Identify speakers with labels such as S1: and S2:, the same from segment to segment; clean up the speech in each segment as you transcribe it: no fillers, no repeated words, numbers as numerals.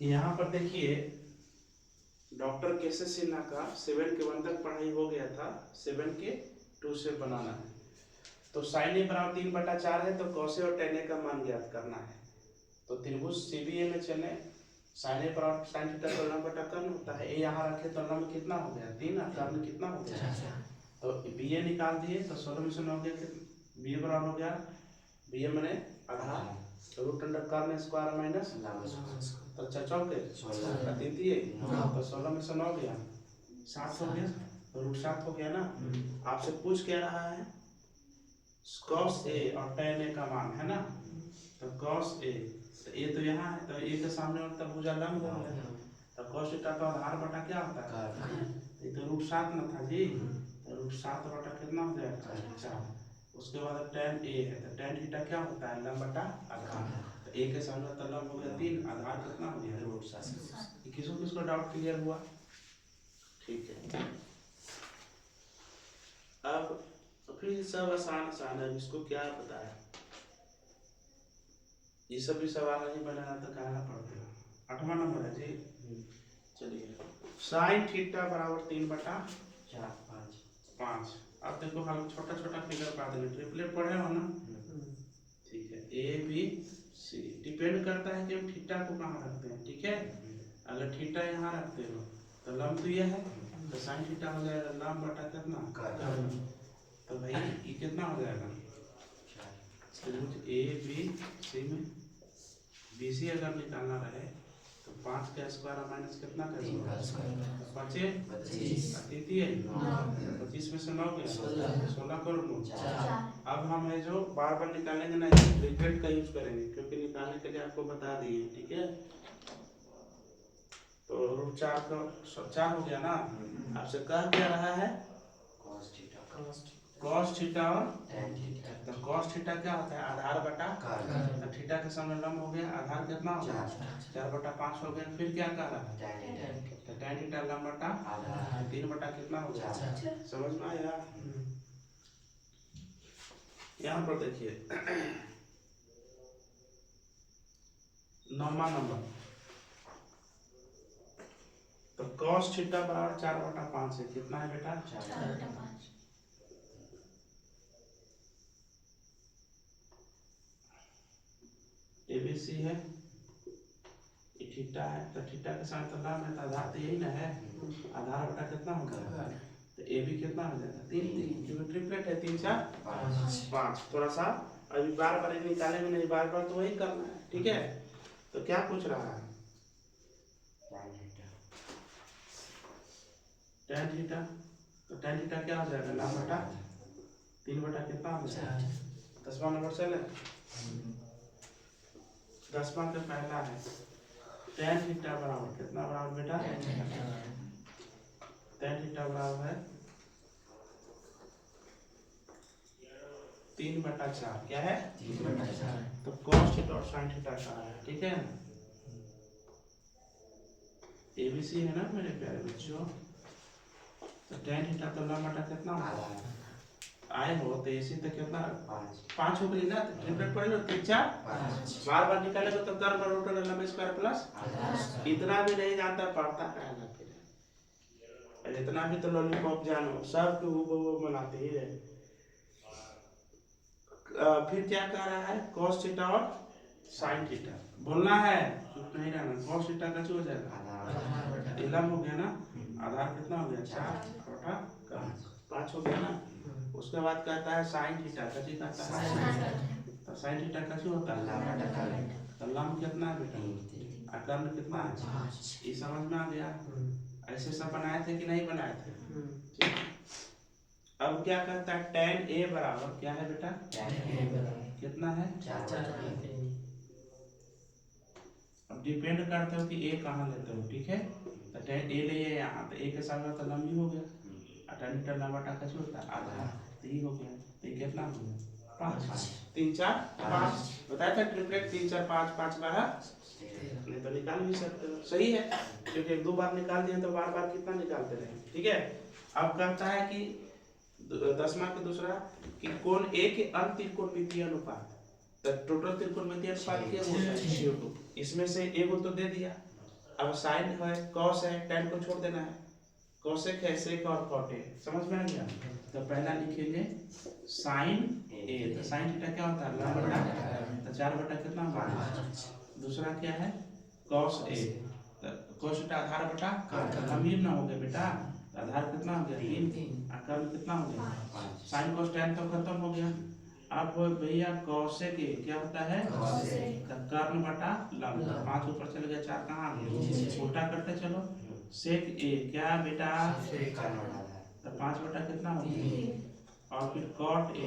S1: यहाँ पर देखिए डॉक्टर केशव सिन्हा का 7 के 1 तक पढ़ाई हो गया था, 7 के 2 से बनाना है। तो साइन ए बराबर 3/4 है, तो कॉस ए और टेन ए का मान ज्ञात करना है। तो त्रिभुज सीबीए में चले, साइन ए बराबर साइन थीटा का लंब बटा कर्ण होता है। ए यहाँ रखे तो लंब कितना हो गया 3 और कर्ण कितना हो गया 4। तो बी ए निकाल दिए तो 16 में से 9 गया, बी ए बराबर हो गया, बी ए मैंने आधार रूट अंडर कर्ण स्क्वायर माइनस तो चौके 16 तो 16 में से 9 गया 7 हो गया, तो रूट 7 हो गया ना। आपसे पूछ क्या रहा है cos ए और tan ए का मान है ना। तो cos ए तो ए तो यहाँ है, तो ए के सामने और तब भुजा लंब हो गया, तो cos थीटा का आधार बटा क्या होता है ये तो रूट 7 ना था जी, तो रूट 7 बटा कितना हो जाएगा 4। उसके बाद tan ए है, तो tan थीटा क्या होता है लंब बटा आधार, तो ए के सामने तो लंब हो गया 3, आधार कितना हो गया रूट 7। किसको किसको डाउट क्लियर हुआ? ठीक है। अब फिर सब आसान है, इसको क्या बताया, ये सब भी सवाल नहीं बनाना तो कहना पड़ता है। 8वां नंबर है जी। चलिए साइन थीटा बराबर 3/5। अब देखो हम छोटा छोटा फिगर पा देंगे, ट्रिपलेट पढ़े हो ना। ठीक है, ए बी सी डिपेंड करता है कि हम थीटा को कहाँ रखते हैं। ठीक है, अगर थीटा यहाँ रखते हो तो लंब तो यह है, तो साइन थीटा हो जाएगा लंब बटा कितना, तो भाई ये कितना हो जाएगा ए बी सी में बी सी अगर निकालना रहे तो 5 का स्क्वायर माइनस कितना का स्क्वायर 25 25 में से 9 गया 16 करो 4। अब हम है जो बार बार निकालेंगे ना, ब्रैकेट का यूज करेंगे क्योंकि निकालने के लिए आपको बता दिए। ठीक है, तो रूट 4 का 4 हो गया ना। आपसे कह क्या रहा है cos थीटा और tan थीटा, तो cos थीटा क्या होता है आधार बटा तो थीटा के सामने लंब हो गया, आधार कितना हो गया 4/5 हो गया। फिर क्या कह रहा है तो tan थीटा लंब बटा आधार 3 बटा कितना हो गया 4। समझ में आया? यहाँ पर देखिए 9वां नंबर, तो cos थीटा बराबर 4/5 है, कितना है बेटा 4/5। एबीसी है, ये थीटा है, तो थीटा के साथ तो लंब है, तो आधार तो यही ना है, आधार बटा कितना होगा तो ए बी कितना हो जाएगा 3 क्योंकि ट्रिपलेट है 3 4 5। थोड़ा सा अभी बार बार निकालेंगे नहीं, बार बार तो वही करना है। ठीक है, तो क्या पूछ रहा है tan थीटा, तो tan थीटा क्या हो जाएगा लंब बटा 3 बटा कितना हो जाएगा 10वां नंबर चले। 10वां का पहला है tan थीटा बराबर कितना बराबर बेटा tan थीटा बराबर है 3/4। क्या है 3/4, तो cos थीटा और sin थीटा का है। ठीक है, एबीसी है ना मेरे प्यारे बच्चों, तो tan थीटा तो लंब बटा कितना होगा आए हो तो इसी तक कितना 5 हो गई ना, तो ट्रिपलेट पढ़ लो 3 4 5 बार बार निकालेगा तो कर्म रूट लंब स्क्वायर प्लस इतना भी नहीं जानता पढ़ता है ना, फिर इतना भी तो लॉलीपॉप जानो सब के वो बनाते ही रहे। फिर क्या कह रहा है cos थीटा और sin थीटा बोलना है, चुप नहीं रहना। cos थीटा का हो जाएगा लंब हो गया ना, आधार कितना हो गया 4/5 हो गया ना। उसके बाद कहता है sin थीटा कैसे कहता है, तो sin थीटा कैसे होता है तो लंब कितना है बेटा कर्ण कितना है, ये समझ में आ गया। ऐसे सब बनाए थे कि नहीं बनाए थे। अब क्या कहता है tan ए बराबर क्या है बेटा कितना है 4/3। अब डिपेंड करते हो कि ए कहाँ लेते हो। ठीक है, तो tan ए ले यहाँ, तो ए के सामने तो लंब ही हो गया, tan थीटा लंब बटा कैसे होता है आधार, तो ये हो गया, तो ये कितना हो गया 5 3 4 5 बताया था ट्रिपलेट 3 4 5 5 12 नहीं तो निकाल भी सकते हो। सही है, क्योंकि एक दो बार निकाल दिए तो बार बार कितना निकालते रहे। ठीक है, अब कहता है कि 10वां का दूसरा कि कोण ए के अंत त्रिकोणमितीय अनुपात, तो टोटल त्रिकोणमितीय अनुपात क्या होता है इसमें से ए को तो दे दिया, अब साइन है, कॉस है, टेन को छोड़ देना है, कोसेक है, सेक और कॉट है, समझ में आ गया। तो पहला लिखेंगे साइन ए, तो साइन थीटा क्या होता है, लंब बटा, तो 4 बटा कितना होगा, दूसरा क्या है कॉस ए, तो कॉस थीटा आधार बटा लंबी ना हो गया बेटा, तो आधार कितना हो गया 3 और कर्म कितना हो गया, साइन कॉस टेन तो खत्म हो गया। अब भैया कॉसेक ए क्या होता है, तो कर्म बटा लंब, 5 ऊपर चले गया, 4 कहाँ आ गया, उल्टा करते चलो, सेक ए क्या बेटा, तो 5 बटा कितना हो गया, और फिर कॉट ए,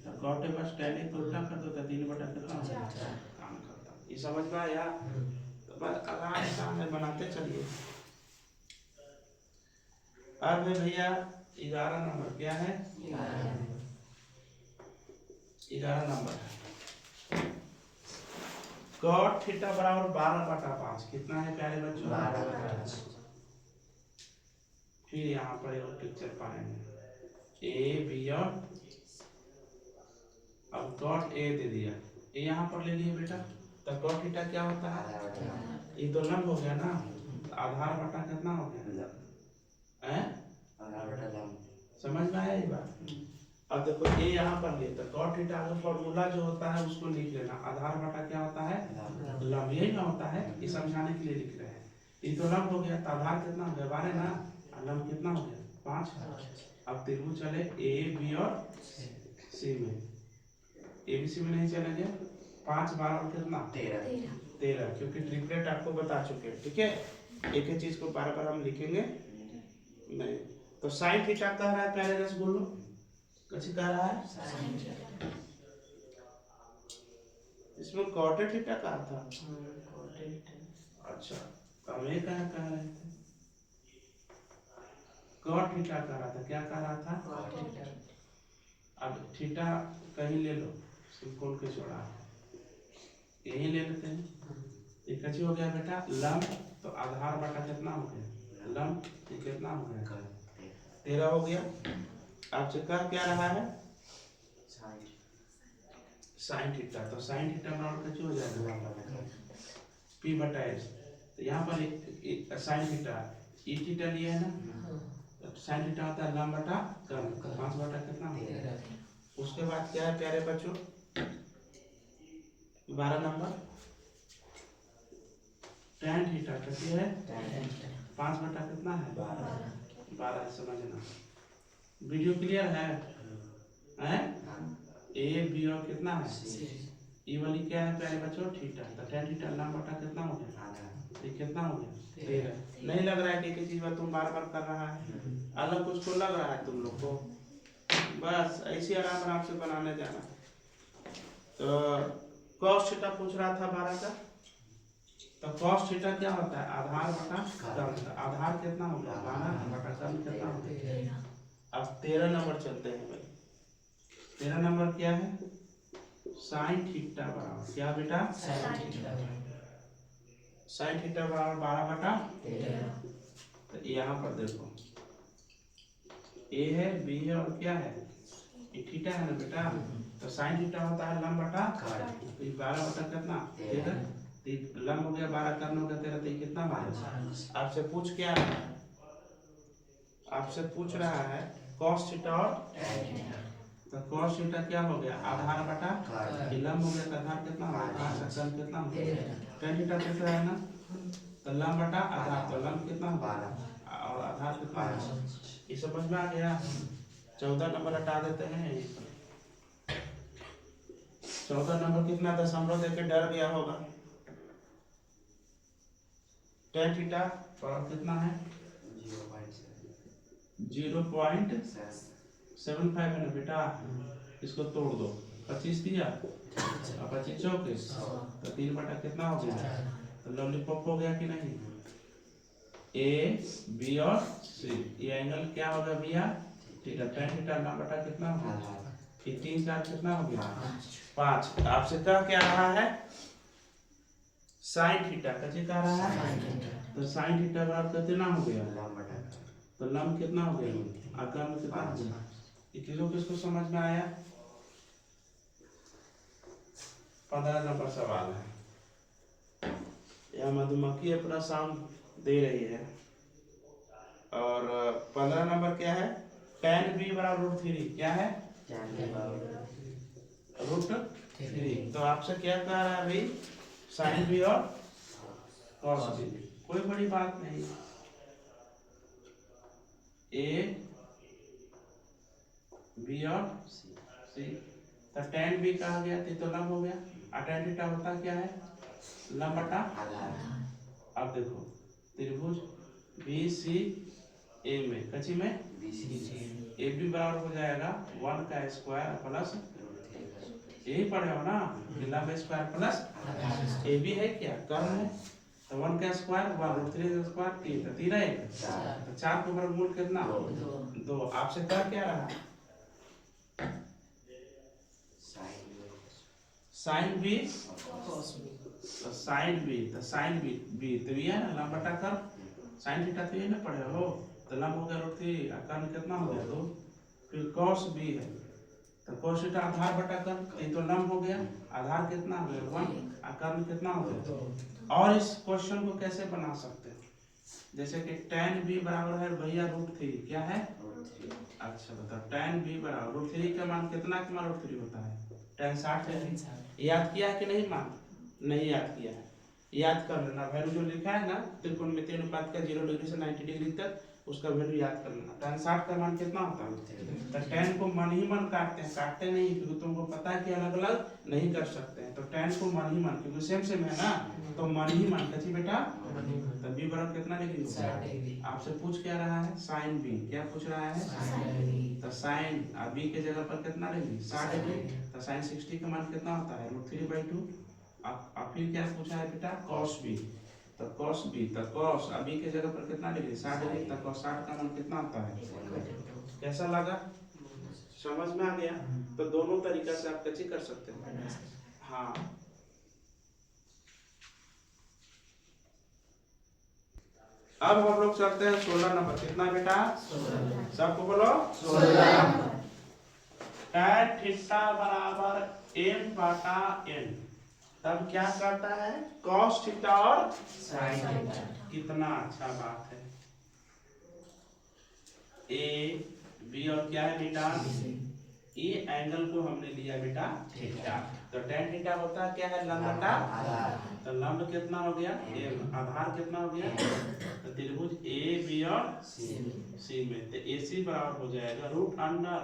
S1: तो कॉट ए बस टेन ए तो उल्टा कर दो, तो 3 बटा कितना हो गया, काम खत्म। ये समझ में आया, तो बस आराम से बनाते चलिए। अब भैया 11 नंबर क्या है, 11 नंबर कॉट थीटा बराबर 12 बटा 5 कितना है प्यारे बच्चों, 12 बटा 5। फिर यहाँ पर एक पिक्चर पाएंगे ए बी और अब कॉट ए दे दिया, ए यहाँ पर ले लिए बेटा, तो कॉट थीटा क्या होता है, ये तो लंब हो गया ना, आधार बटा कितना हो गया, समझ में आया ये बात। अब देखो ए यहाँ पर लिए, तो कॉट थीटा का फॉर्मूला जो होता है उसको लिख लेना, आधार बटा क्या होता है लंब, यही ना होता है, ये समझाने के लिए लिख रहे हैं। ये तो लंब हो गया, तो आधार कितना हो गया 12 ना, लंब कितना हो गया 5। अब त्रिभुज चले ए बी और सी में, ए बी सी में नहीं चलेंगे, 5 12 और कितना 13, क्योंकि ट्रिपलेट आपको बता चुके हैं, ठीक है, एक ही चीज को बार बार हम लिखेंगे नहीं। तो साइन थीटा कह रहा है प्यारे रसगुल्लो, कैसे कह रहा है, इसमें कॉट थीटा कहा था, अच्छा तो हम ये कह रहे थे कॉट थीटा कह रहा था, क्या कह रहा था, अब थीटा कहीं ले लो, सिंकोल के छोड़ा यही ले लेते हैं, ये कैसे हो गया बेटा लंब, तो आधार बटा कितना हो गया लंब, ये कितना हो गया 13 हो गया। आपसे कह क्या रहा है साइन थीटा, तो साइन थीटा बराबर कैसे हो जाएगा पी बटा एस, तो यहाँ पर एक साइन थीटा ई थीटा लिया है ना, तो साइन थीटा होता है लंब बटा कर्म, 5 बटा कितना हो गया। उसके बाद क्या है प्यारे बच्चों 12 नंबर tan थीटा कैसे है 5 बटा कितना है 12, समझना। वीडियो क्लियर है, हैं ए बी और कितना है ई वाली क्या है प्यारे बच्चों थीटा, तो tan थीटा लंब बटा कितना हो गया, ये कितना हो गया 13। नहीं लग रहा है कि किसी बात तुम बार बार कर रहा है, अलग कुछ को लग रहा है तुम लोग को, बस ऐसे आराम आराम से बनाने जाना। तो cos थीटा पूछ रहा था 12 का, तो cos थीटा क्या होता है आधार बटा कर्म, आधार कितना हो गया 12 बटा कर्म कितना हो गया। अब 13 नंबर चलते हैं भाई, 13 नंबर क्या है साइन थीटा बराबर क्या बेटा साइन थीटा बराबर 12 बटा 13। तो यहाँ पर देखो ए है बी है और क्या है ये थीटा है ना बेटा, तो साइन थीटा होता है लंब बटा, तो ये 12 बटा कितना 13, लंब हो गया 12 कर्म हो गया 13, तो ये कितना बनेगा। आपसे पूछ क्या रहा है, आपसे पूछ रहा है cos थीटा और तो cos थीटा क्या हो गया आधार बटा, ये लंब हो गया तो आधार कितना हो गया, कर्म कितना हो गया, tan थीटा कितना है ना, तो लंब बटा आधार, तो लंब कितना हो गया और आधार कितना है, ये समझ में आ गया। 14 नंबर हटा देते हैं, 14 नंबर कितना दशमलव देके डर गया होगा, tan थीटा पर कितना है 0.75 है ना बेटा, इसको तोड़ दो 25 दिया और 25 चौके, तो 3 बटा कितना हो गया, तो लॉलीपॉप हो गया कि नहीं, ए बी और सी, ये एंगल क्या होगा भैया थीटा, tan थीटा लंब बटा कितना हो गया, ये 3 4 कितना हो गया 5। आपसे क्या रहा है साइन थीटा कैसे कह रहा है, तो साइन थीटा बराबर कितना हो गया तो लंब कितना हो गया और कर्म कितना हो गया, किसको किसको समझ में आया। 15 नंबर सवाल है, यह मत मधुमक्खी अपना साउंड दे रही है। और 15 नंबर क्या है, tan b बराबर √3। क्या है, √3। तो आपसे क्या कह रहा है भाई, sin b और cos b। कोई बड़ी बात नहीं, a b और c। तो tan b कहा गया तो लंब हो गया, और tan थीटा होता क्या है, लंब बटा। अब देखो त्रिभुज बी सी ए में कची में ए बी बराबर हो जाएगा 1 का स्क्वायर प्लस, यही पढ़े हो ना, लंब स्क्वायर प्लस ए बी है क्या, कर्म है। तो 1 का स्क्वायर 1 √3 का स्क्वायर 3, तो 3 है, तो 4 का वर्गमूल कितना 2। आपसे क्या रहा, साइन बी तो साइन बी तो ये है ना, लंब बटा कर्म। साइन थीटा तो ये ना पढ़े हो, तो लंब हो गया √3, कर्म कितना हो गया 2। फिर cos b है, तो cos थीटा आधार बटा कर्म, ये तो लंब हो गया, आधार कितना हो गया 1, और कर्म कितना हो गया 2। और इस क्वेश्चन को कैसे बना सकते हैं, जैसे कि tan b बराबर है भैया √3। क्या है, अच्छा बताओ, tan b बराबर √3 का मान कितना, का मान √3 होता है, tan 60 है। याद किया है कि नहीं, मान नहीं याद किया है, याद कर लेना। वैल्यू जो लिखा है ना त्रिकोणमितीय अनुपात का 0 डिग्री से 90 डिग्री तक, उसका वैल्यू याद कर लेना। tan 60 का मान कितना होता है, तो tan को मन ही मन काटते हैं, काटते नहीं, क्योंकि तुमको पता है कि अलग अलग नहीं कर सकते हैं। तो tan को मन ही मन, क्योंकि सेम है ना, तो मन ही मन कची बेटा, तो b बराबर कितना डिग्री होगा, आपसे पूछ क्या रहा है, sin b। क्या पूछ रहा है, तो sin b के जगह पर कितना डिग्री 60 डिग्री, तो sin 60 का मान कितना होता है √3/2। अब फिर क्या पूछा है बेटा, cos b। तो cos b, तो cos b के जगह पर कितना डिग्री 60 डिग्री, तो cos 60 का मान कितना होता है। कैसा लगा, समझ में आ गया। तो दोनों तरीका से आप कैसे कर सकते हैं। हाँ, अब हम लोग चलते हैं 16 नंबर। कितना बेटा, सबको बोलो 16। tan थीटा बराबर m बटा n, तब क्या करता है, cos थीटा और sin थीटा। कितना अच्छा बात है, a b और क्या है बेटा, ये एंगल को हमने लिया बेटा थीटा। तो tan थीटा होता है क्या है, लंब बटा, तो लंब कितना हो गया m, आधार कितना हो गया, तो त्रिभुज a b और c में, तो ac बराबर हो जाएगा √अंडर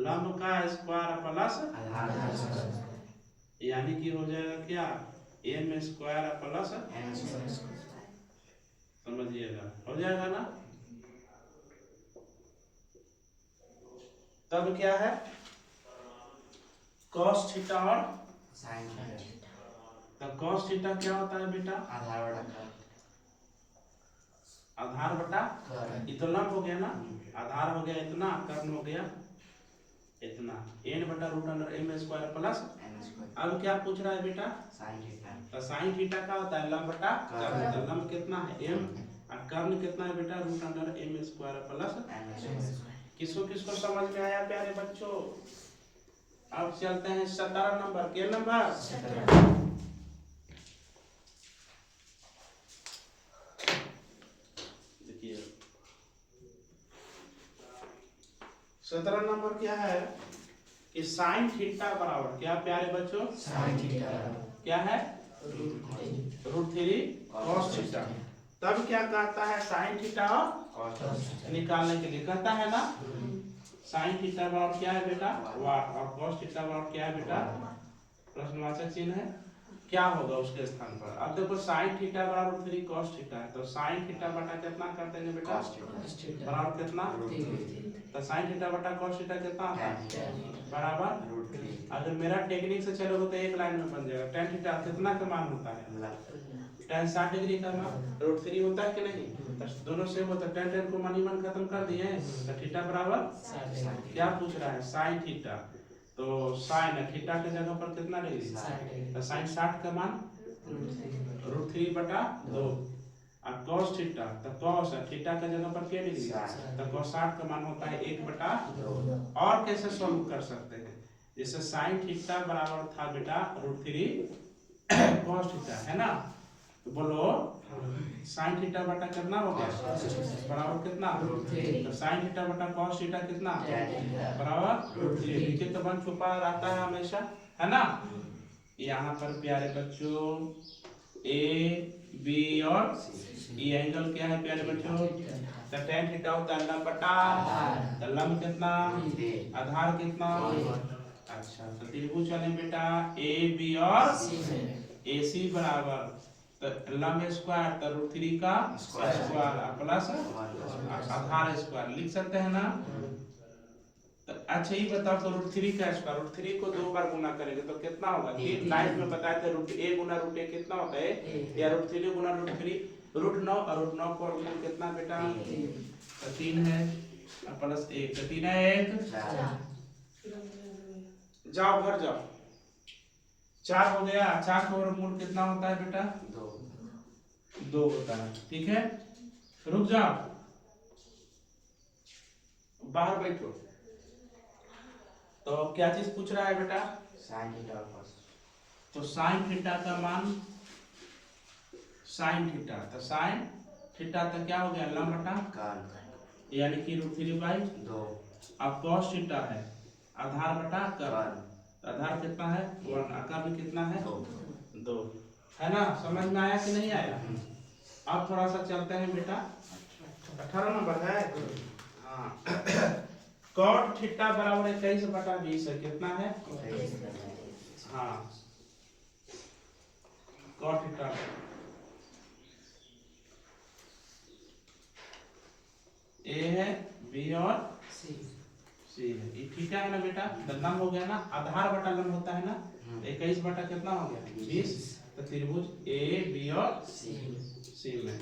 S1: लंब का स्क्वायर प्लस आधार, यानी कि हो जाएगा क्या, m स्क्वायर प्लस, समझिएगा हो जाएगा ना। तब क्या है, cos थीटा और sin थीटा। तो cos थीटा क्या होता है बेटा, आधार बटा ये तो लंब हो गया ना, आधार हो गया इतना, कर्ण हो गया इतना, n बटा √m² प्लस। अब क्या पूछ रहा है बेटा, sin थीटा। तो sin थीटा का होता है लंब बटा कर्ण, तो लंब कितना है m, और कर्ण कितना है बेटा √m² प्लस। किसको किसको समझ में आया प्यारे बच्चों। अब चलते हैं 17 नंबर। के नंबर 17 नंबर क्या है कि sin थीटा बराबर क्या प्यारे बच्चों, sin थीटा क्या है √3 cos थीटा। तब क्या कहता है, sin थीटा और निकालने के लिए कहता है ना, sin थीटा बराबर क्या है बेटा वाट, और cos थीटा बराबर क्या है बेटा, प्रश्नवाचक चिन्ह है, क्या होगा उसके स्थान पर। अब देखो sin थीटा बराबर √3 cos थीटा है, तो sin थीटा बटा कितना कर देंगे बेटा, बराबर कितना, तो sin थीटा बटा cos थीटा कितना आता है बराबर। अगर मेरा टेक्निक से चलोगे तो एक लाइन में बन जाएगा। tan थीटा कितना का मान होता है, tan 60 डिग्री का मान √3 होता है कि नहीं, तो दोनों सेम होता है, tan को मन ही मन खत्म कर दिए, तो थीटा बराबर क्या पूछ रहा है, sin थीटा। तो sin थीटा के जगह पर कितना डिग्री, तो sin 60 का मान √3 बटा 2, और cos थीटा, तो cos थीटा के जगह पर क्या डिग्री, तो cos 60 का मान होता है 1 बटा 2। और कैसे सॉल्व कर सकते हैं, जैसे sin थीटा बराबर था बेटा √3 cos थीटा है ना, तो बोलो साइन थीटा बटा कितना हो गया बराबर कितना, तो साइन थीटा बटा कॉस थीटा कितना बराबर √3। नीचे तो वन छुपा रहता है हमेशा, है ना। यहाँ पर प्यारे बच्चों ए बी और ये एंगल क्या है प्यारे बच्चों, तो tan थीटा होता है लंब बटा, तो लंब कितना आधार कितना। अच्छा तो त्रिभुज चले बेटा ए बी और ए सी बराबर, तो लंब स्क्वायर तो √3 का स्क्वायर प्लस आधार स्क्वायर लिख सकते हैं ना। तो अच्छा ये बताओ तो √3 का स्क्वायर, √3 को 2 बार गुना करेंगे तो कितना होगा, कि नाइन्थ में बताए थे √a गुना √a कितना होता है, या √3 गुना √3 √9 और √9 को वर्गमूल कितना बेटा, तो 3 है प्लस 1, तो 3 है 1, जाओ घर जाओ, 4 हो गया। 4 का वर्गमूल कितना होता है बेटा 2 होता है, ठीक है। रुक जाओ बाहर बैठो। तो क्या चीज पूछ रहा है बेटा,
S2: साइन थीटा और कॉस।
S1: तो साइन थीटा का मान साइन थीटा, तो साइन थीटा तो क्या हो गया लंब बटा
S2: कॉन
S1: यानी कि √3/2।
S2: 2
S1: अब कॉस थीटा है आधार बटा कर्ण,
S2: कॉन
S1: तो आधार कितना है 1, कर्ण कितना है
S2: 2
S1: है ना। समझ में आया कि नहीं आया। अब थोड़ा सा चलते हैं बेटा, 18 नंबर है। हाँ कॉट थीटा बराबर 21/20 है, कितना है, हाँ कॉट थीटा ए है बी और सी है, ये थीटा है ना बेटा, तो लंब हो गया ना, आधार बटा लंब होता है ना, 21 बटा कितना हो गया 20। तो त्रिभुज ए बी और सी में,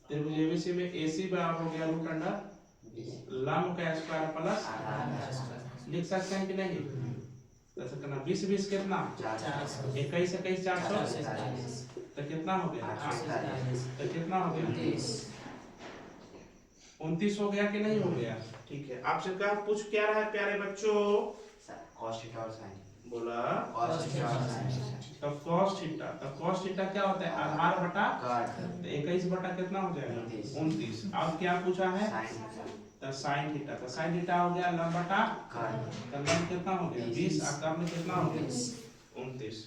S1: त्रिभुज एबीसी में AC बराबर हो गया √अंडर लंब का स्क्वायर प्लस, लिख सकते हैं कि नहीं, तो करना 20 20 कितना 21 21 400, तो कितना हो गया तो कितना हो गया 29 हो गया कि नहीं हो गया। ठीक है आपसे क्या पूछ क्या रहा है प्यारे बच्चों,
S2: कॉस थीटा और साइन
S1: बोला
S2: कॉस थीटा और साइन
S1: तो cos थीटा, तो cos थीटा क्या होता है आधार बटा,
S2: कॉन
S1: तो 21 बटा कितना हो जाएगा 29। अब क्या पूछा है तो sin थीटा, तो sin थीटा हो गया लंब बटा
S2: कॉन
S1: तो लंब कितना हो गया 20 और कर्ण कितना हो गया 29।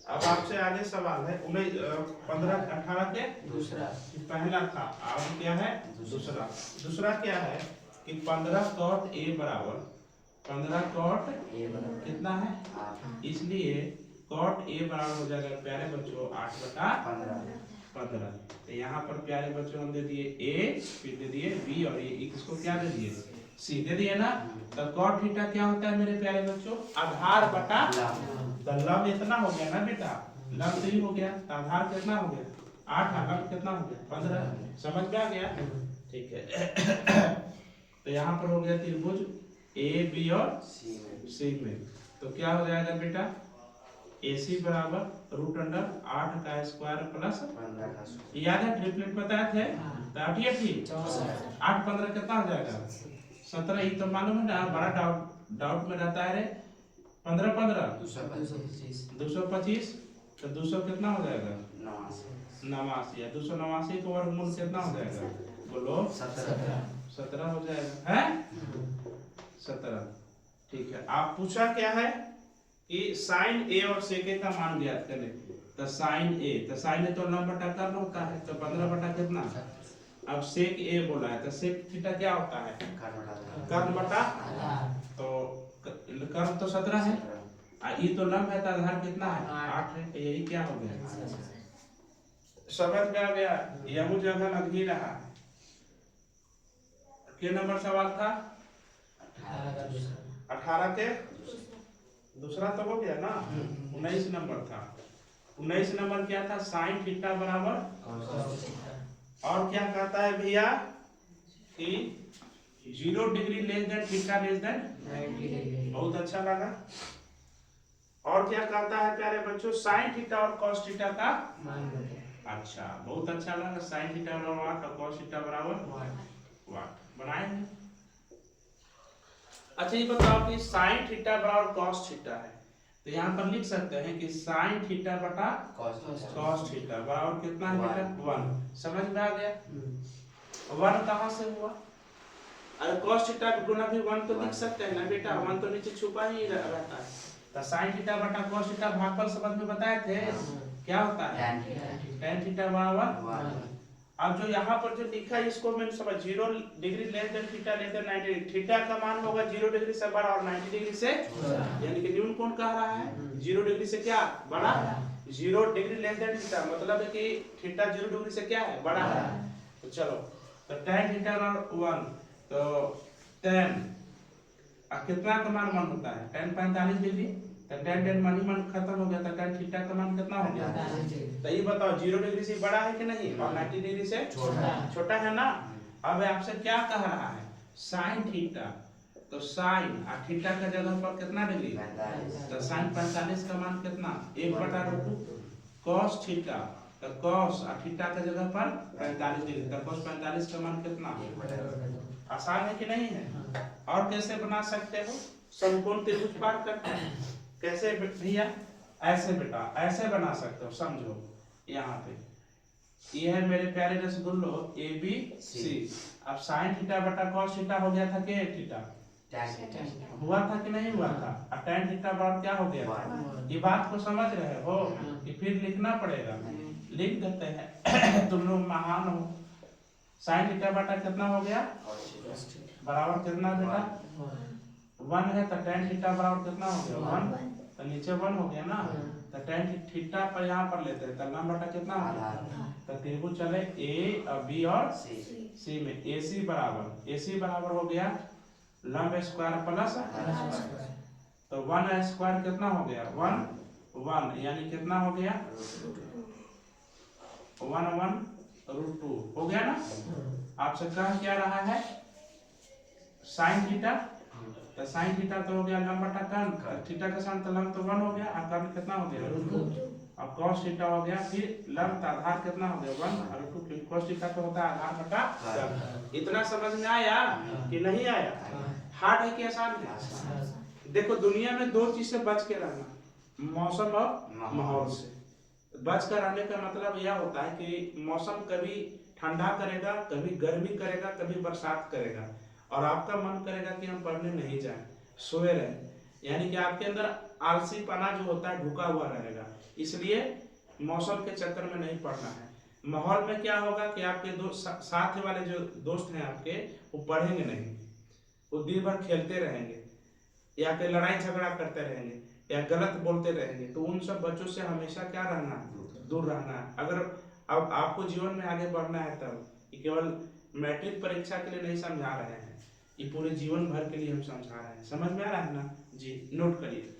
S1: अब आपसे आगे सवाल है 15 18 के
S2: दूसरा
S1: पहला था, अब क्या है दूसरा। दूसरा क्या है कि 15 cot a बराबर 15 cot
S2: ए बराबर
S1: कितना है
S2: 8
S1: इसलिए cot a बराबर हो जाएगा प्यारे बच्चों 8/15। तो यहाँ पर प्यारे बच्चों हम दे दिए a, फिर दे दिए b और ये इसको क्या दे दिए c दे दिए ना। तो cot थीटा क्या होता है मेरे प्यारे बच्चों आधार बटा, तो लंब इतना हो गया ना बेटा, लंब 3 हो गया, तो आधार कितना हो गया 8, लंब कितना हो गया 15। समझ में आ गया, ठीक है। तो यहाँ पर हो गया त्रिभुज ए बी और सी में, तो क्या हो जाएगा बेटा AC बराबर √8 का स्क्वायर प्लस,
S2: 15 का स्क्वायर
S1: याद है ट्रिपलेट बताए थे, तो 8 8 15 कितना हो जाएगा 17। ये तो मालूम है ना, बड़ा डाउट में रहता है रे, 15 15 225, तो 200 कितना हो जाएगा 89, या 289 का वर्गमूल कितना हो जाएगा बोलो 17 हो जाएगा है 17। ठीक है आप पूछा क्या है कि साइन ए और सेक ए का मान ज्ञात करें, तो साइन ए, तो साइन ए तो लंब बटा कर्ण होता है, तो 15 बटा कितना। अब सेक ए बोला है, तो सेक थीटा क्या होता है कर्ण बटा, तो कर्ण तो 17 है, ये तो लंब है, तो आधार कितना है 8 है, तो यही क्या हो गया समझ में आ गया। यह जगह लग ही रहा है। के नंबर सवाल था 18 के दूसरा तो हो गया ना, 19 नंबर था। 19 नंबर क्या था साइन थीटा बराबर, और क्या कहता है भैया कि 0 degree less than theta less than 90। बहुत अच्छा लगा। और क्या कहता है प्यारे बच्चों साइन थीटा और कॉस थीटा का अच्छा बहुत अच्छा लगा, साइन थीटा बराबर 8 और कॉस थीटा बराबर 1 बनाएंगे। अच्छा ये बताओ कि साइन थीटा बराबर कॉस थीटा है, तो यहाँ पर लिख सकते हैं कि साइन थीटा बटा कॉस थीटा बराबर कितना है बेटा 1। समझ में आ गया? 1 कहाँ से हुआ? अरे कॉस थीटा गुना भी 1 तो लिख सकते हैं ना बेटा, 1 तो नीचे छुपा ही रहता है। तो साइन थीटा बटा कॉस थीटा भागफल समझ में बताए थे क्या होता है? tan थीटा बराबर। अब जो यहाँ पर जो लिखा है इसको मैं समझ 0 degree less than theta less than 90 degree, theta का मान होगा 0 डिग्री से बड़ा और 90 डिग्री से, यानी कि न्यूटन कौन कह रहा है 0 डिग्री से क्या बड़ा, 0 डिग्री लेस देन थीटा मतलब है कि थीटा 0 डिग्री से क्या है बड़ा है। तो चलो तो tan थीटा बराबर 1, तो tan कितना का मान 1 होता है tan 45 डिग्री, तो tan मान खत्म हो गया, तो tan थीटा का मान कितना हो गया? तो ये बताओ 0 डिग्री से बड़ा है कि नहीं और 90 डिग्री से छोटा है ना। अब आपसे क्या कह रहा है साइन थीटा, तो साइन और थीटा का जगह पर कितना डिग्री, तो साइन 45 का मान कितना 1/√2, कॉस थीटा तो कॉस और थीटा का जगह पर 45 डिग्री, तो कॉस 45 का मान कितना, आसान है कि नहीं है? और कैसे बना सकते हो समकोण त्रिभुज पार करके, कैसे भैया? ऐसे बेटा ऐसे बना सकते हो, समझो यहाँ पे ये है मेरे प्यारे रसगुल्लो ए बी सी। अब साइन थीटा बटा कॉस थीटा हो गया था के थीटा, हुआ था कि नहीं हुआ था? अब tan थीटा बराबर क्या हो गया? ये बात को समझ रहे हो कि फिर लिखना पड़ेगा? लिख देते हैं तुम लोग महान हो। साइन थीटा बटा कितना हो गया बराबर कितना बेटा 1 है, तो tan थीटा बराबर कितना हो गया 1, तो नीचे 1 हो गया ना, तो tan थीटा पर यहाँ पर लेते हैं, तो लंब बटा कितना हो गया, तो त्रिभुज चले ए और बी और सी में AC बराबर हो गया लंब स्क्वायर प्लस, तो 1 स्क्वायर कितना हो गया 1 यानी कितना हो गया 1/√2 हो गया ना। आपसे कहा क्या रहा है साइन थीटा, तो साइन थीटा तो हो गया लंब बटा कर्ण, थीटा का सान तो लंब तो 1 हो गया और कर्ण कितना हो गया √2, अब cos थीटा हो गया फिर लंब का आधार कितना हो गया 1/√2, क्योंकि cos थीटा तो होता है आधार बटा कर्ण। इतना समझ में आया कि नहीं आया? हार्ड है कि आसान है? देखो दुनिया में 2 चीज से बच के रहना, मौसम और माहौल से। बच कर रहने का मतलब यह होता है कि मौसम कभी ठंडा करेगा, कभी गर्मी करेगा, कभी बरसात करेगा, और आपका मन करेगा कि हम पढ़ने नहीं जाएं, सोए रहे, यानी कि आपके अंदर आलसीपना जो होता है ढुका हुआ रहेगा। इसलिए मौसम के चक्कर में नहीं पढ़ना है। माहौल में क्या होगा कि आपके साथ वाले जो दोस्त हैं आपके वो पढ़ेंगे नहीं, वो दिन भर खेलते रहेंगे या फिर लड़ाई झगड़ा करते रहेंगे या गलत बोलते रहेंगे, तो उन सब बच्चों से हमेशा क्या रहना है दूर रहना है। अगर अब आपको जीवन में आगे बढ़ना है तब, ये केवल मैट्रिक परीक्षा के लिए नहीं समझा रहे हैं, ये पूरे जीवन भर के लिए हम समझा रहे हैं। समझ में आ रहा है ना जी? नोट करिए।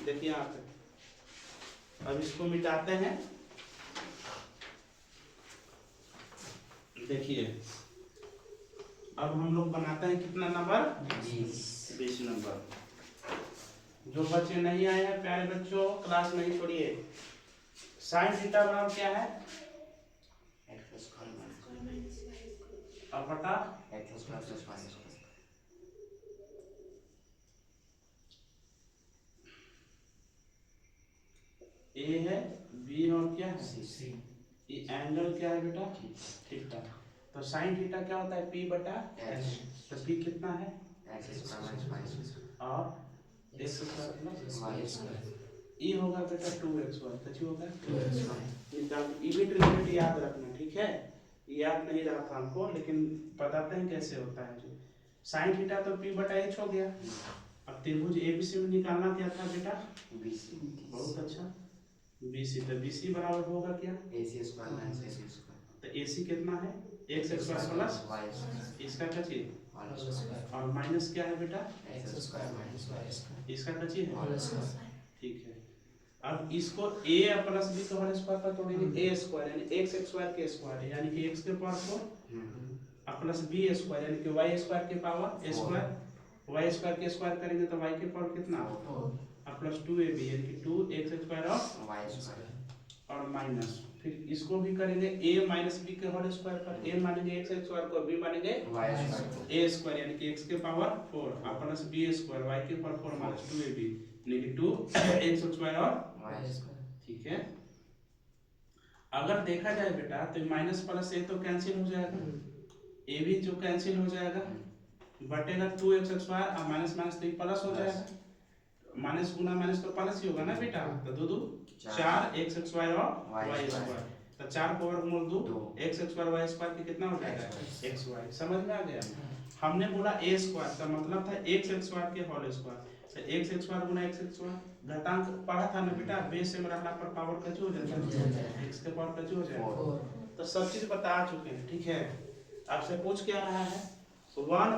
S1: देखिए यहाँ पे अब इसको मिटाते हैं। देखिए अब हम लोग बनाते हैं कितना नंबर 20 नंबर। जो बच्चे नहीं आए हैं प्यारे बच्चों क्लास नहीं छोड़िए। साइन थीटा बराबर क्या है और बटा ए है बी और क्या है सी। ये एंगल क्या है बेटा थीटा। तो साइन थीटा क्या होता है P बटा H। तो P कितना है और x स्क्वायर प्लस ये होगा बेटा 2xy। तो होगा 2xy। ये भी ट्रिग्नोमेट्री याद रखना, ठीक है? याद नहीं रहा था हमको, लेकिन बताते हैं कैसे होता है। जो साइन थीटा तो P बटा H हो गया। अब त्रिभुज ABC में निकालना क्या था बेटा BC। बहुत अच्छा BC। तो BC बराबर होगा क्या AC square minus AC square. तो AC कितना है x स्क्वायर प्लस y, इसका क्या चीज और माइनस क्या है बेटा x square minus y square, इसका क्या चीज है ठीक है। अब इसको a प्लस b का होल स्क्वायर पर तोड़ेंगे a स्क्वायर यानी x स्क्वायर के स्क्वायर यानी कि x के पावर 4 प्लस b स्क्वायर यानी कि y स्क्वायर के power a square, y square के स्क्वायर करेंगे तो y के पावर कितना प्लस 2ab यानी कि 2x स्क्वायर और y स्क्वायर और माइनस, फिर इसको भी करेंगे a माइनस बी के होल स्क्वायर पर, a मानेंगे x स्क्वायर को, b मानेंगे
S2: y स्क्वायर
S1: a स्क्वायर यानी कि x के पावर 4 और प्लस b स्क्वायर y के पावर 4 माइनस 2ab यानी कि 2x स्क्वायर और
S2: y स्क्वायर।
S1: ठीक है। अगर देखा जाए बेटा तो माइनस प्लस a तो कैंसिल हो जाएगा, a भी जो कैंसिल हो जाएगा, बटेगा 2x स्क्वायर और माइनस माइनस तो प्लस हो जाएगा, माइनस गुना माइनस तो प्लस ही होगा ना बेटा, तो दो दो 4x स्क्वायर और y स्क्वायर, तो 4 को वर्गमूल 2 x स्क्वायर y स्क्वायर के कितना हो जाएगा xy। समझ में आ गया। हमने बोला a स्क्वायर का मतलब था x स्क्वायर के होल स्क्वायर, तो x स्क्वायर गुना x स्क्वायर घातांक पढ़ा था ना बेटा, बेस में रहना पर पावर कैसे हो जाता है, x के पावर कैसे हो जाएगा, तो सब चीज बता चुके हैं। ठीक है, आपसे पूछ क्या रहा है 1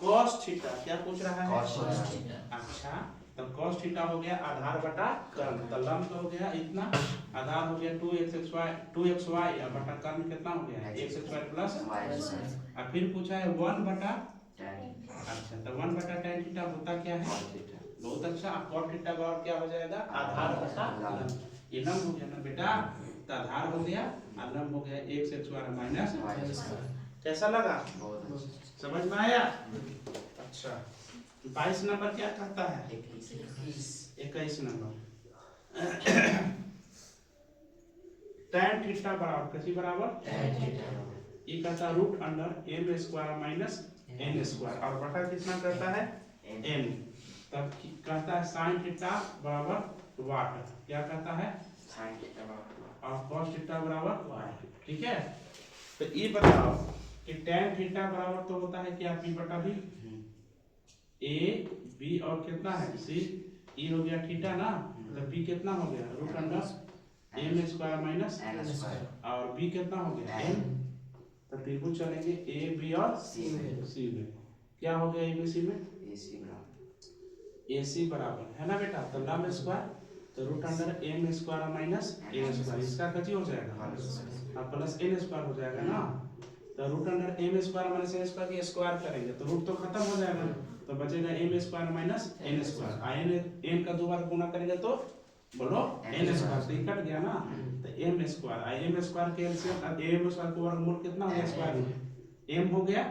S1: cos थीटा, क्या पूछ रहा है
S2: cos थीटा।
S1: अच्छा, तो cos थीटा हो गया आधार बटा कर्ण, तो लंब हो गया इतना, आधार हो गया 2xy और बटा कर्ण कितना हो गया x square plus
S2: y square.
S1: और फिर पूछा है 1 बटा
S2: tan
S1: अच्छा, तो 1 बटा tan थीटा होता क्या है,
S2: cos थीटा।
S1: बहुत अच्छा। अब cos थीटा का और क्या हो जाएगा आधार बटा लंब, ये लंब हो गया ना बेटा, तो आधार हो गया और लंब हो गया x square minus
S2: y square.
S1: कैसा लगा,
S2: बहुत अच्छा।
S1: समझ में आया। अच्छा 22 नंबर क्या कहता है 21 नंबर tan थीटा बराबर किसी बराबर
S2: tan थीटा
S1: ये कहता root under m square minus n square और बटा कितना कहता है n, तब कहता है sin थीटा बराबर वाट, क्या कहता है
S2: sin थीटा बराबर
S1: और cos थीटा बराबर वाट। ठीक है, तो ये बताओ कि tan थीटा बराबर तो होता है क्या p बटा b, a b और कितना है c, ये हो गया थीटा ना, तो b कितना हो गया root under m square minus
S2: n square
S1: और b कितना हो गया n, तो त्रिभुज चलेंगे a b और
S2: c में
S1: c में, क्या हो गया a b c में
S2: ac बराबर
S1: ac बराबर है ना बेटा, तो लंब स्क्वायर तो root under m square minus n square, इसका कची हो जाएगा और प्लस n स्क्वायर हो जाएगा ना, तो root under m square minus n square की स्क्वायर करेंगे तो रूट तो खत्म हो जाएगा, तो बचेगा m square minus n square, n का 2 बार गुना करेंगे तो बोलो n स्क्वायर, तो ये कट गया ना, तो m स्क्वायर m स्क्वायर के एलसीएम m स्क्वायर का वर्गमूल कितना हो गया स्क्वायर में m हो गया।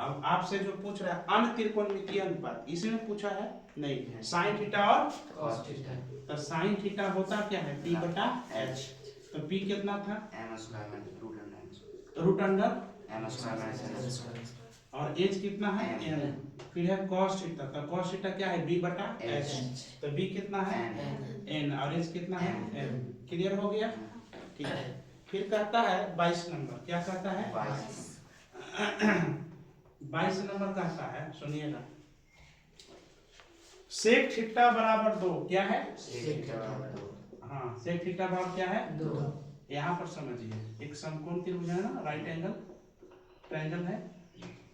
S1: अब आपसे जो पूछ रहा है अन्य त्रिकोणमितीय अनुपात, इसमें पूछा है नहीं, साइन थीटा और
S2: cos थीटा।
S1: तो साइन थीटा होता क्या है p बटा h, तो p कितना था
S2: m square minus
S1: root under
S2: m square minus n square
S1: और h कितना है n, फिर है cos थीटा, तो cos थीटा क्या है b बटा h, तो b कितना है n और h कितना है m, क्लियर हो गया। ठीक है, फिर कहता है 22 नंबर, क्या कहता है 22 नंबर कहता है सुनिएगा sec थीटा बराबर 2, क्या है
S2: sec थीटा बराबर 2।
S1: हाँ sec थीटा बराबर क्या है
S3: 2,
S1: यहाँ पर समझिए एक समकोण त्रिभुज है ना, राइट एंगल ट्रायंगल है,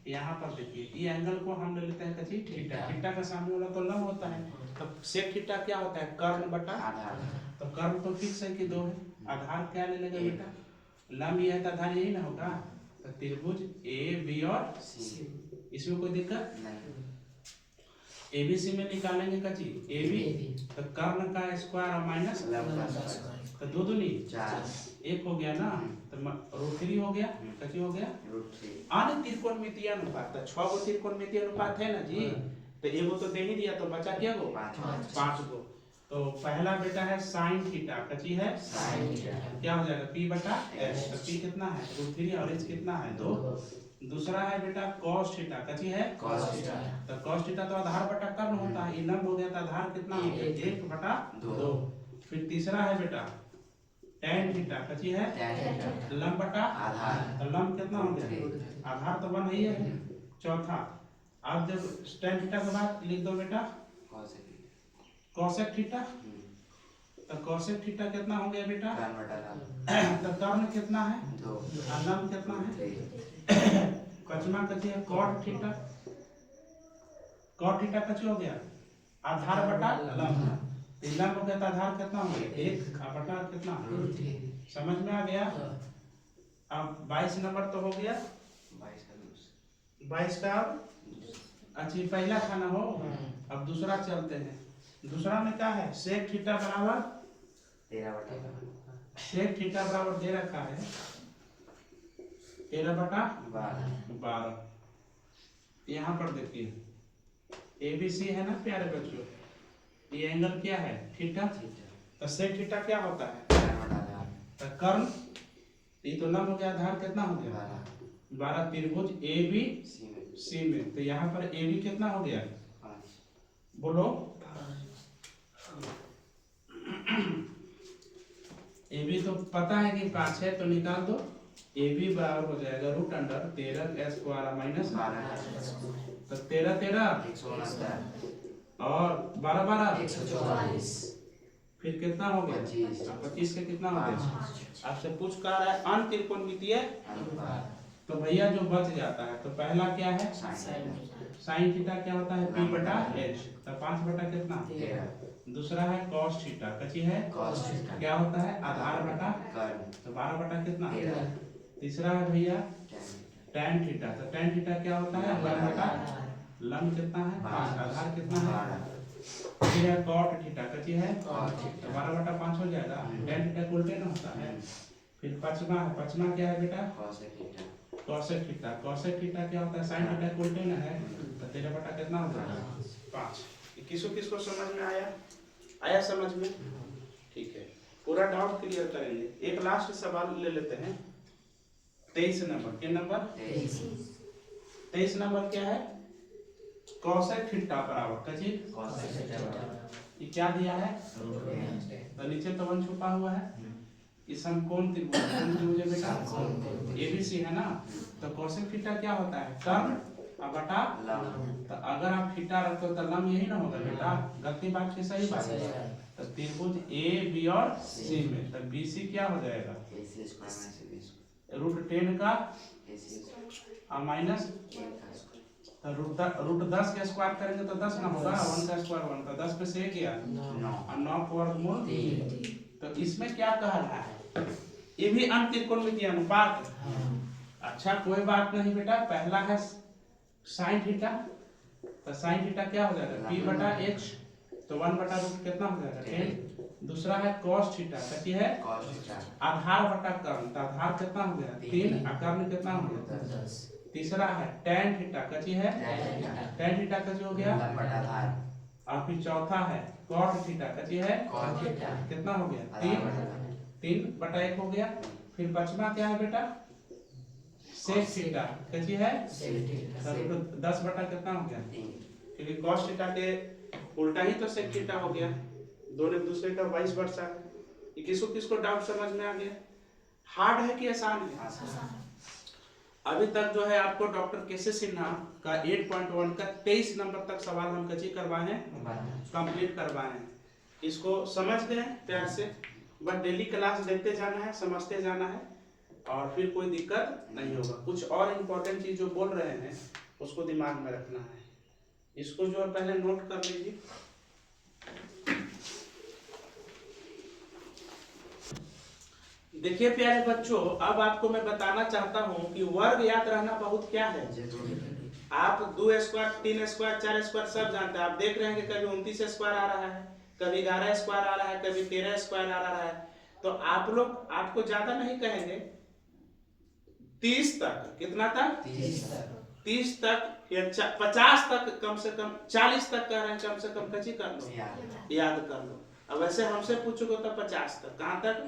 S1: यहाँ पर देखिए ये एंगल को हम ले लेते हैं कची थीटा, थीटा का सामने वाला तो लंब होता है, तो sec थीटा क्या होता है कर्ण बटा
S2: आधार
S1: तो कर्ण तो फिक्स है कि 2 है, आधार क्या ले लेगा बेटा लंब ये है तो आधार यही ना होगा, तो त्रिभुज a b और
S2: c
S1: इसमें कोई दिक्कत
S2: नहीं
S1: ABC में निकालेंगे कची AB, तो कर्ण का स्क्वायर और माइनस
S2: लंब का स्क्वायर
S1: तो दो दूनी
S2: 4
S1: एक हो गया ना, तो रूट 3 हो गया, कची हो गया
S2: √3
S1: अन्य त्रिकोणमितीय अनुपात, तो 6 गो त्रिकोणमितीय अनुपात है ना जी, तो एगो तो दे ही दिया तो बचा क्या गो 5 गो, तो पहला बेटा है साइन थीटा, कची है
S2: sin थीटा
S1: क्या हो जाएगा p बटा h, तो p कितना है √3 और h कितना है 2, दूसरा है बेटा cos थीटा, कची है
S2: cos थीटा
S1: तो cos थीटा तो आधार बटा कर्ण होता है, ये लंब हो गया तो आधार कितना हो गया 1 बटा 2, फिर तीसरा है बेटा tan थीटा, कची है
S2: tan थीटा
S1: लंब बटा
S2: आधार
S1: तो लंब कितना हो गया आधार तो 1 ही है। चौथा अब जब tan थीटा के बाद लिख दो बेटा cosec थीटा, तो cosec थीटा कितना हो गया बेटा
S2: tan बटा लंब
S1: तो कर्ण कितना है
S2: 2
S1: और लंब कितना है
S2: 3
S1: कचमा कची है cot थीटा, cot थीटा कची हो गया आधार बटा लंब, तो लंब हो गया तो आधार कितना हो गया 1 और बटा कितना, समझ में आ गया। अब 22 नंबर तो हो गया, 22 का अब अच्छा पहला खाना हो, अब दूसरा चलते हैं, दूसरा में क्या है sec थीटा बराबर सेक थीटा बराबर दे रखा है 13/12। यहाँ पर देखिए ABC है ना प्यारे बच्चों, ये एंगल क्या है थीटा। तो सेक थीटा क्या होता है तो कर्ण, ये तो लंब हो गया, आधार कितना हो गया 12। त्रिभुज ABC में, तो यहाँ पर AB कितना हो गया बोलो AB तो पता है कि 5 है, तो निकाल दो। AB बराबर हो जाएगा √13 माइनस, तो 13 और 12 फिर कितना हो गया 25 का कितना हो गया। आपसे पूछ कर रहा है अंत त्रिकोणमितीय, तो भैया जो बच जाता है तो पहला क्या है साइन थीटा क्या होता है P/H, तो 5 बटा कितना 13। दूसरा है कॉस थीटा, कची है क्या होता है आधार बटा, तो 12 बटा कितना 13। तीसरा है भैया tan थीटा, तो tan थीटा क्या होता है लंब बटा, लंब कितना है 5, आधार कितना है। फिर है cot थीटा, कची है तो 12 बटा 5 हो जाएगा। tan थीटा को उल्टे ना होता है। फिर पचमा क्या है बेटा cosec थीटा, cosec थीटा क्या होता है sin थीटा को उल्टे ना है, तो 13 बटा कितना हो जाएगा 5। किसको समझ में आया समझ में, ठीक है। पूरा डाउट क्लियर करेंगे। एक लास्ट सवाल ले लेते हैं 23 नंबर। क्या नंबर 23 नंबर क्या है cosec थीटा बराबर कची, ये क्या दिया है तो नीचे तो 1 छुपा हुआ है। इस समकोण त्रिभुज बेटा ABC है ना, तो cosec थीटा क्या होता है कर्ण बटा, तो अगर आप थीटा रखते हो तो लंब यही ना होगा बेटा, गलती बात की सही बात है। तो त्रिभुज AB और C में, तो BC क्या हो जाएगा √10 का माइनस, तो √10 का स्क्वायर करेंगे तो 10 ना होगा, 1 का स्क्वायर 1 का, 10 पे से गया 9 का वर्गमूल 3। तो इसमें क्या कह रहा है ये भी अंत त्रिकोणमितीय अनुपात। अच्छा कोई बात नहीं बेटा, पहला है साइन थीटा, तो साइन थीटा क्या हो जाएगा P/H, तो 1 बटा रूट कितना हो जाएगा 10। दूसरा है cos थीटा, कती है आधार बटा कर्ण, तो आधार कितना हो गया 3 और कर्ण कितना हो गया 10। तीसरा है tan थीटा, कती है tan थीटा कती हो गया, और फिर चौथा है cot थीटा, कती है कितना हो गया 3 बटा 1 हो गया। फिर पचमा क्या है बेटा सेक थीटा, कती है 10 बटा कितना हो गया, क्योंकि cos थीटा के उल्टा ही तो सेक थीटा हो गया, दोनों एक दूसरे का 22 वर्षा है। ये किसको डाउट समझ में आ गया, हार्ड है कि आसान है। अभी तक जो है आपको डॉक्टर केसे सिन्हा का 8.1 का 23 नंबर तक सवाल हम कची करवाए हैं, कंप्लीट करवाए हैं। इसको समझ गए प्यार से, बस डेली क्लास देखते जाना है, समझते जाना है, और फिर कोई दिक्कत नहीं होगा। कुछ और इम्पोर्टेंट चीज जो बोल रहे हैं उसको दिमाग में रखना है, इसको जो है पहले नोट कर लीजिए। देखिए प्यारे बच्चों, अब आपको मैं बताना चाहता हूं कि वर्ग याद रहना बहुत क्या है। आप 2 स्क्वायर 3 स्क्वायर 4 स्क्वायर सब जानते हैं। आप देख रहे हैं कि कभी 29 स्क्वायर आ रहा है, कभी 11 स्क्वायर आ रहा है, कभी 13 स्क्वायर आ रहा है। तो आप लोग आपको ज्यादा नहीं कहेंगे, 30 तक, कितना तक 30 तक या 50 तक, कम से कम 40 तक कह रहे हैं, कम से कम कची कर लो, याद कर लो। अब वैसे हमसे पूछोगे तो 50 तक, कहाँ तक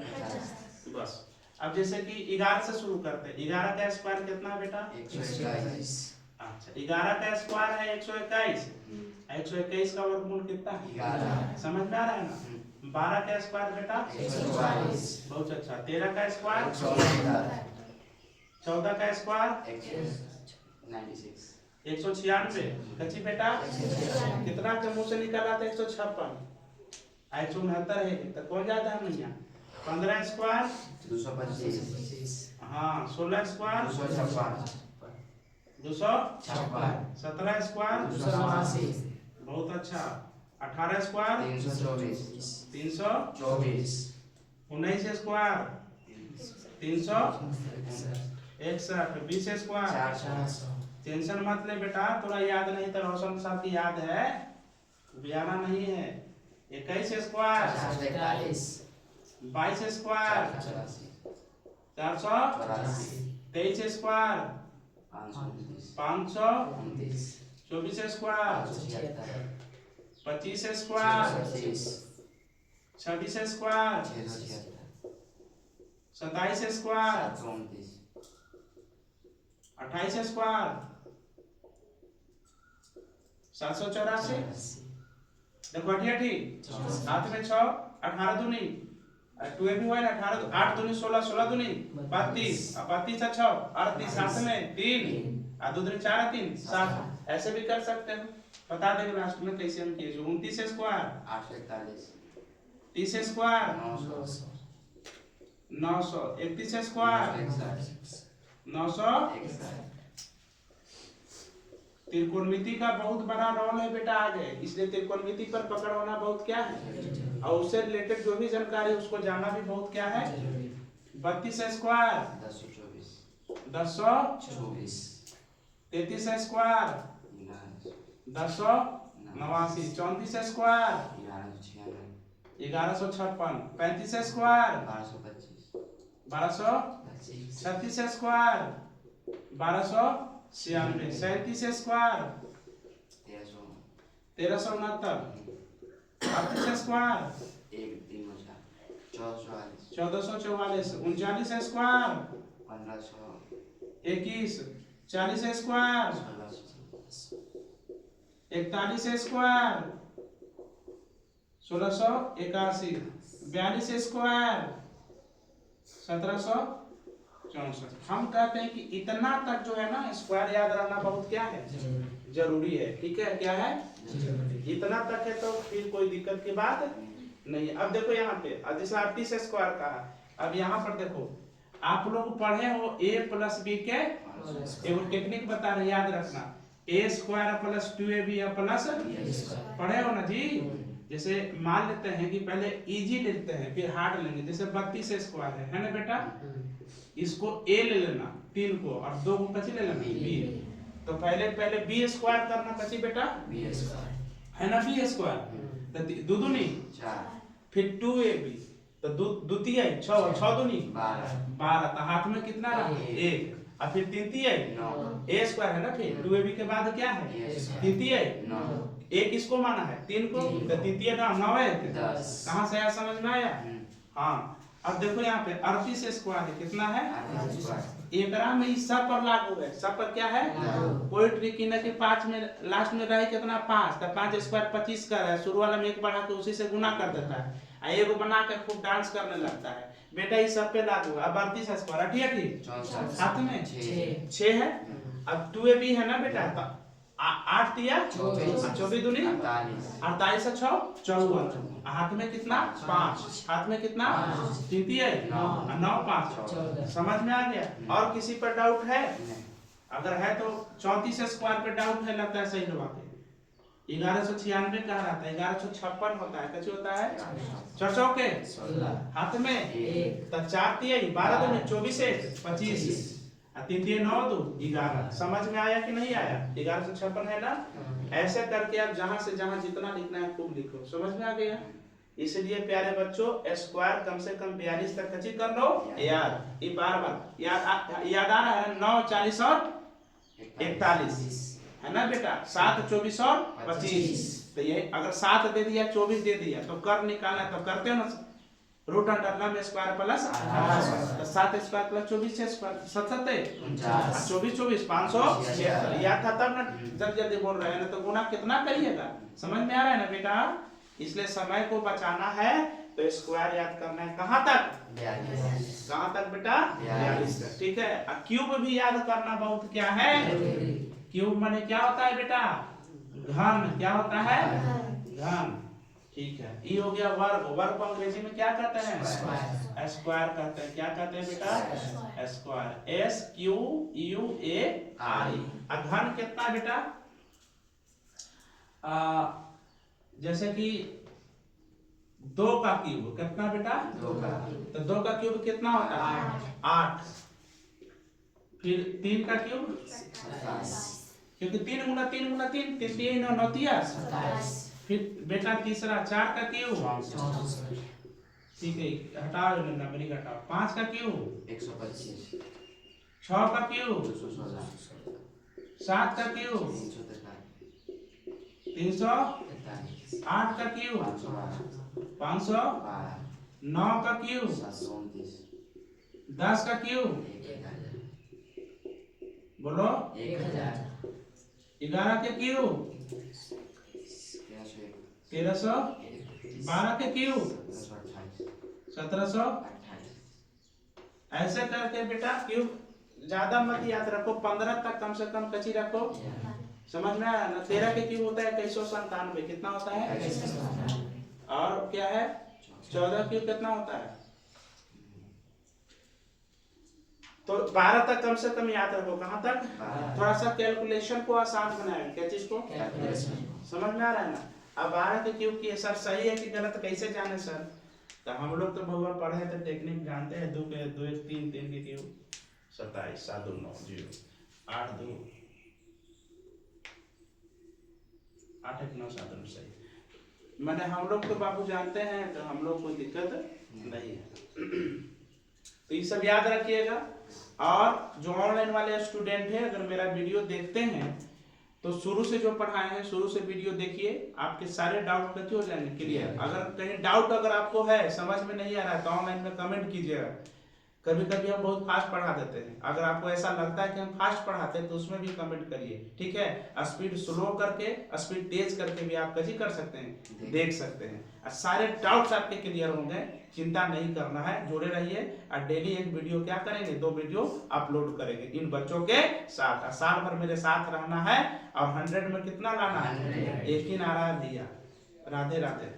S1: बस। अब जैसे कि 11 से शुरू करते हैं। 11 का स्क्वायर कितना बेटा 121। अच्छा 11 का स्क्वायर है 121, 121 का वर्गमूल कितना है 11। समझ में आ रहा है ना। 12 का स्क्वायर बेटा 144, बहुत अच्छा। 13 का स्क्वायर 14 का स्क्वायर 196, कच्ची बेटा कितना के मुंह से निकाला था 156, 169 है, तो कौन ज्यादा है भैया। 15 स्क्वायर
S2: 225,
S1: हाँ 16 स्क्वायर 256, 17 स्क्वायर
S2: 288,
S1: बहुत अच्छा। 18 स्क्वायर 324, 19 स्क्वायर 361, 20 स्क्वायर टेंशन मत ले बेटा, थोड़ा याद नहीं तो रोशन साहब की याद है, बयाना नहीं है। 21 square 22 square 483, 23 square 529, 24 square 25 square 26 square 27 square 28 square 784। देखो अठी हाथ में 6 18 दूनी 2 भी हुआ ना 18 8 दूनी 16 16 दूनी 32 अब 32 6 38 हाथ में 3 और 2 दूनी 4 3 7 ऐसे भी कर सकते हो। बता देंगे लास्ट में कैसे हम किए। जो 29 स्क्वायर
S2: 841
S1: 30 स्क्वायर
S2: 900
S1: 900 31 स्क्वायर 900। त्रिकोणमिति का बहुत बड़ा रोल है बेटा आगे, इसलिए त्रिकोणमिति पर पकड़ होना बहुत क्या है, और उससे रिलेटेड जो भी जानकारी है उसको जानना भी बहुत क्या है। 32 square 1024, 33 square 1089, 34 square 1156, 35 square 1225, 36 square 1296, 37 square 1369, 38 square 1444, 39 square 21, 40 square 41 square 1681, 42 square 1764। हम कहते हैं कि इतना तक जो है ना स्क्वायर याद रहना बहुत क्या है, जरूरी है। ठीक है, क्या है, इतना तक है तो फिर कोई दिक्कत की बात नहीं है। अब देखो यहाँ पे जैसे 38 स्क्वायर का है, अब यहाँ पर देखो आप लोग पढ़े हो a प्लस बी के एगो टेक्निक बता रहे, याद रखना a square plus 2ab plus पढ़े हो ना जी। जैसे मान लेते हैं कि पहले इजी लेते हैं फिर हार्ड लेंगे। जैसे 32 स्क्वायर है ना बेटा, इसको a ले लेना 3 को और 2 को कची ले लेना b। तो पहले b स्क्वायर करना कची बेटा है ना, b स्क्वायर तो दो दूनी 4, फिर 2ab तो द्वितीय 6 6 दूनी 12, तो हाथ में कितना रहा 1, और फिर तृतीय 9, a स्क्वायर है ना, फिर 2ab के बाद क्या है तृतीय 9, एक किसको माना है 3 को, तो तृतीय 9 है 10। कहां से आया, समझ में आया। हाँ अब देखो यहाँ पे 38 स्क्वायर है, कितना है एकरा में इस सब पर लागू है, सब पर क्या है कोई ट्रिक नहीं कि 5 में लास्ट में रहे कितना 5, तो 5 स्क्वायर 25 का है, शुरू वाला में 1 बढ़ा के उसी से गुना कर देता है, एगो बना के खूब डांस करने लगता है बेटा, इस सब पे लागू है। अब 38 स्क्वायर 88 हाथ में 6 है, अब 2ab है ना बेटा, तो 8 दिया 24 दूनी 48 6 54, हाथ में कितना 5, हाथ में कितना तृतीय 9 5। समझ में आ गया। और किसी पर डाउट है, अगर है तो 34 स्क्वायर पे डाउट है, लगता है सही होगा के 1196 कह रहा था, 1156 होता है, कैसे होता है 4 चौके हाथ में तो 4 3 12 दूनी 24 25, 3 3 9 2 11। समझ में आया कि नहीं आया, 1156 है ना। ऐसे करके आप जहां से जहां जितना लिखना है खूब लिखो, समझ में आ गया। इसलिए प्यारे बच्चों स्क्वायर कम से कम 42 तक कच्ची कर लो याद, ये बार याद आ रहा है। 9 40 और 41 है ना बेटा, 7 24 और 25। तो ये अगर 7 दे दिया 24 दे दिया तो कर निकालना, तो करते हो ना रूट अंडर में square plus 7 square plus 24 square 77, 24 24 576 याद था तब ना, जल्दी बोल रहे हैं ना, तो गुना कितना करिएगा, समझ में आ रहा है ना बेटा। इसलिए समय को बचाना है तो स्क्वायर याद करना है कहां तक 42, कहां तक बेटा 42 तक। ठीक है, क्यूब भी याद करना बहुत क्या है, क्यूब माने क्या होता है बेटा घन, क्या होता है घन। ठीक है, ये हो गया वर्ग, वर्ग को अंग्रेजी में क्या कहते हैं स्क्वायर कहते हैं, क्या कहते हैं बेटा स्क्वायर, SQUARE। घन कितना बेटा, जैसे कि 2 का क्यूब कितना बेटा 2 का, तो 2 का क्यूब कितना होता है 8, फिर 3 का क्यूब 27, क्योंकि 3 गुना 3 गुना 3 3 9 9 27। फिर बेटा तीसरा 4 का क्यूब ठीक है, हटाओ नंबरिंग हटाओ। 5 का क्यूब
S2: 125
S1: 6 का क्यूब
S2: 216
S1: 7 का क्यूब
S2: 343
S1: 300 8 का क्यूब
S2: 512
S1: 500 9 का क्यूब
S2: 729
S1: 10 का क्यूब
S2: 1000
S1: बोलो
S2: 1000
S1: 11 के क्यूब 1300 12 के क्यूब 1700 ऐसे करके बेटा क्यूब ज्यादा मत याद रखो, 15 तक कम से कम कची रखो। समझ में आया ना। 13 के क्यूब होता है 2197, कितना होता है? और क्या है 14 क्यूब कितना होता है? तो 12 तक कम से कम याद रखो। कहाँ तक? थोड़ा सा कैलकुलेशन को आसान बनाए। क्या चीज को? समझ में आ रहा है ना। अब 12 के क्यूब की सर सही है कि गलत कैसे जाने सर? तो हम लोग तो भगवान पढ़े थे, टेक्निक जानते हैं। 2 के 2 1 3 3 के क्यूब 27 7 2 9 0 8 2 8 1 9 7 2 सही। मैंने हम लोग तो बाबू जानते हैं, तो हम लोग कोई दिक्कत नहीं है। तो ये सब याद रखिएगा। और जो ऑनलाइन वाले स्टूडेंट हैं, अगर मेरा वीडियो देखते हैं तो शुरू से जो पढ़ाए हैं शुरू से वीडियो देखिए, आपके सारे डाउट कैसे हो जाएंगे क्लियर। अगर कहीं डाउट अगर आपको है, समझ में नहीं आ रहा है, तो ऑनलाइन में कमेंट कीजिएगा। कभी कभी हम बहुत फास्ट पढ़ा देते हैं, अगर आपको ऐसा लगता है कि हम फास्ट पढ़ाते हैं तो उसमें भी कमेंट करिए, ठीक है। स्पीड स्लो करके स्पीड तेज करके भी आप कैसे कर सकते हैं, देख सकते हैं। और सारे डाउट्स आपके क्लियर होंगे, चिंता नहीं करना है, जुड़े रहिए। और डेली एक वीडियो क्या करेंगे, 2 वीडियो अपलोड करेंगे इन बच्चों के साथ। साल भर मेरे साथ रहना है और 100 में कितना लाना है? 1 ही नारा दिया। राधे राधे।